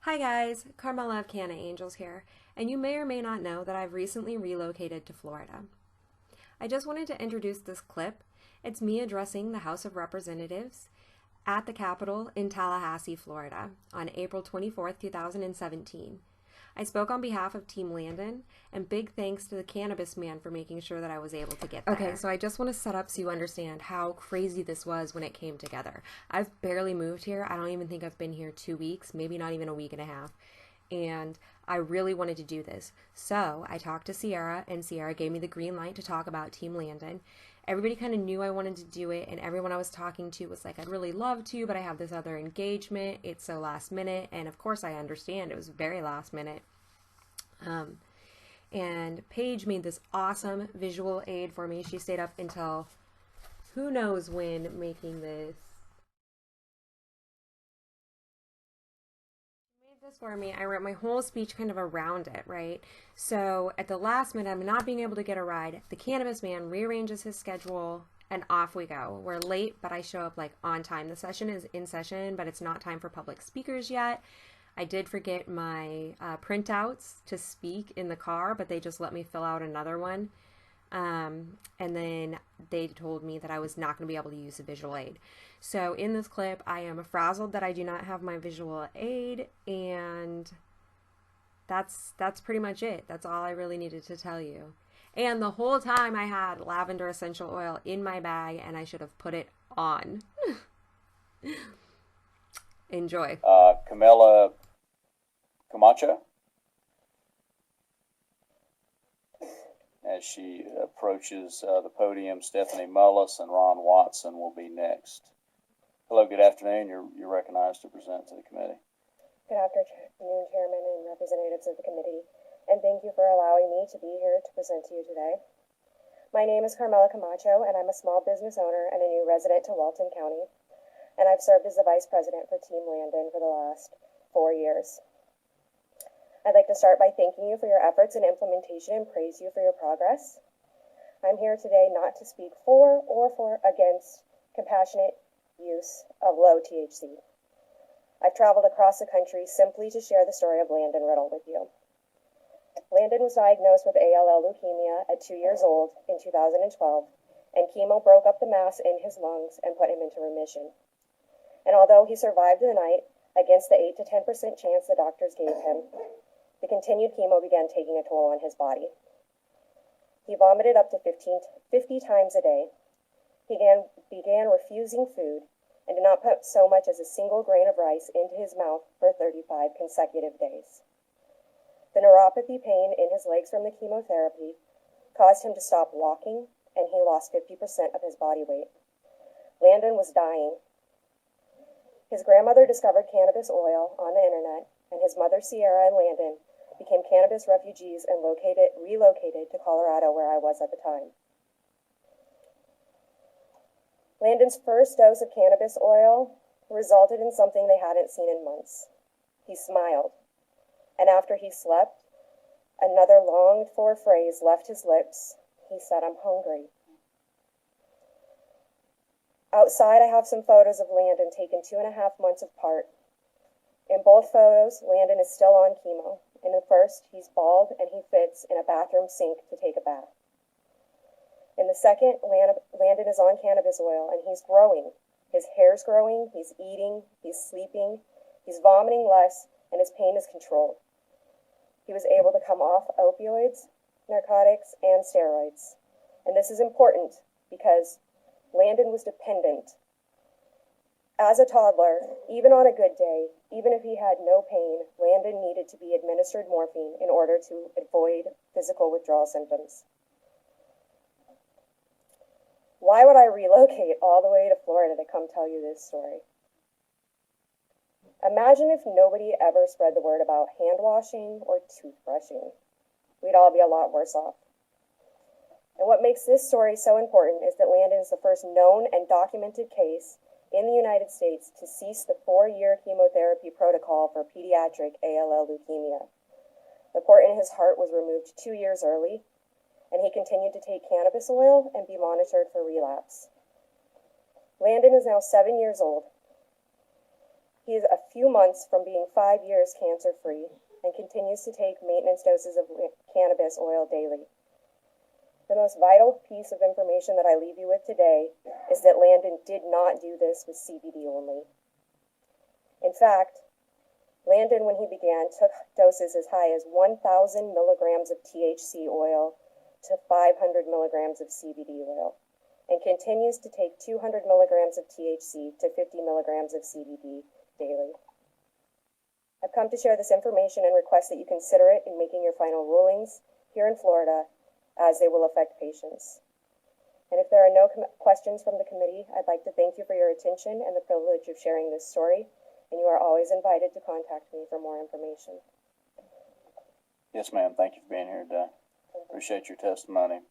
Hi guys, Carmella of Cannangels here, and you may or may not know that I've recently relocated to Florida. I just wanted to introduce this clip. It's me addressing the House of Representatives at the Capitol in Tallahassee, Florida on April 24th, 2017. I spoke on behalf of Team Landon, and big thanks to the cannabis man for making sure that I was able to get there. Okay, so I just want to set up so you understand how crazy this was when it came together. I've barely moved here. I don't even think I've been here 2 weeks, maybe not even a week and a half. And I really wanted to do this. So I talked to Sierra, and Sierra gave me the green light to talk about Team Landon. Everybody kind of knew I wanted to do it, and everyone I was talking to was like, I'd really love to, but I have this other engagement. It's so last minute. And of course, I understand it was very last minute. And Paige made this awesome visual aid for me. She stayed up until who knows when making this. This for me. I wrote my whole speech kind of around it, right? So at the last minute, I'm not being able to get a ride. The cannabis man rearranges his schedule and off we go. We're late, but I show up like on time. The session is in session, but it's not time for public speakers yet. I did forget my printouts to speak in the car, but they just let me fill out another one. And then they told me that I was not going to be able to use a visual aid. So in this clip, I am frazzled that I do not have my visual aid, and that's pretty much it. That's all I really needed to tell you. And the whole time I had lavender essential oil in my bag, and I should have put it on. Enjoy. Carmella Camacho, as she approaches the podium. Stephanie Mullis and Ron Watson will be next. Hello, good afternoon. You're recognized to present to the committee. Good afternoon, Chairman and representatives of the committee, and thank you for allowing me to be here to present to you today. My name is Carmella Camacho, and I'm a small business owner and a new resident to Walton County, and I've served as the Vice President for Team Landon for the last 4 years. I'd like to start by thanking you for your efforts and implementation and praise you for your progress. I'm here today not to speak for or against compassionate use of low THC. I've traveled across the country simply to share the story of Landon Riddle with you. Landon was diagnosed with ALL leukemia at 2 years old in 2012, and chemo broke up the mass in his lungs and put him into remission. And although he survived the night, against the 8 to 10% chance the doctors gave him, the continued chemo began taking a toll on his body. He vomited up to 50 times a day. He began refusing food and did not put so much as a single grain of rice into his mouth for 35 consecutive days. The neuropathy pain in his legs from the chemotherapy caused him to stop walking, and he lost 50% of his body weight. Landon was dying. His grandmother discovered cannabis oil on the internet, and his mother, Sierra, and Landon became cannabis refugees and relocated to Colorado, where I was at the time. Landon's first dose of cannabis oil resulted in something they hadn't seen in months. He smiled, and after he slept, another longed-for phrase left his lips. He said, "I'm hungry." Outside, I have some photos of Landon taken 2.5 months apart. In both photos, Landon is still on chemo. In the first, he's bald and he fits in a bathroom sink to take a bath. In the second, Landon is on cannabis oil and he's growing. His hair's growing, he's eating, he's sleeping, he's vomiting less, and his pain is controlled. He was able to come off opioids, narcotics, and steroids. And this is important because Landon was dependent. As a toddler, even on a good day, even if he had no pain, Landon needed to be administered morphine in order to avoid physical withdrawal symptoms. Why would I relocate all the way to Florida to come tell you this story? Imagine if nobody ever spread the word about hand washing or toothbrushing. We'd all be a lot worse off. And what makes this story so important is that Landon is the first known and documented case in the United States to cease the 4-year chemotherapy protocol for pediatric ALL leukemia. The port in his heart was removed 2 years early, and he continued to take cannabis oil and be monitored for relapse. Landon is now 7 years old. He is a few months from being 5 years cancer-free and continues to take maintenance doses of cannabis oil daily. The most vital piece of information that I leave you with today is that Landon did not do this with CBD only. In fact, Landon, when he began, took doses as high as 1,000 milligrams of THC oil to 500 milligrams of CBD oil, and continues to take 200 milligrams of THC to 50 milligrams of CBD daily. I've come to share this information and request that you consider it in making your final rulings here in Florida, as they will affect patients. And if there are no questions from the committee, I'd like to thank you for your attention and the privilege of sharing this story, and you are always invited to contact me for more information. Yes, ma'am. Thank you for being here today. Appreciate your testimony.